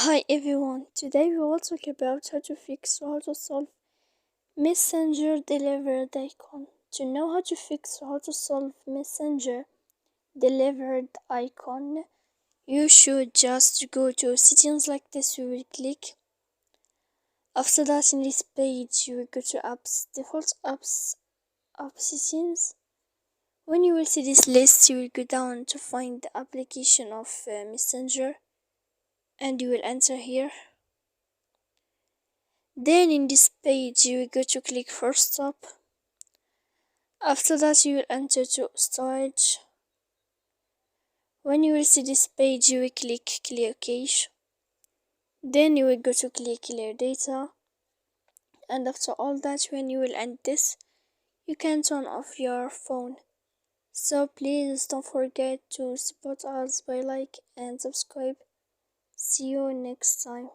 Hi everyone, today we will talk about how to fix or how to solve Messenger delivered icon. To know how to fix or how to solve Messenger delivered icon, you should just go to settings like this. You will click. After that, in this page, you will go to apps, default apps, app settings. When you will see this list, you will go down to find the application of Messenger and you will enter here. Then in this page you will go to click first stop. After that you will enter to storage. When you will see this page you will click clear cache. Then you will go to click clear data. And after all that, when you will end this, you can turn off your phone. So please don't forget to support us by like and subscribe. See you next time.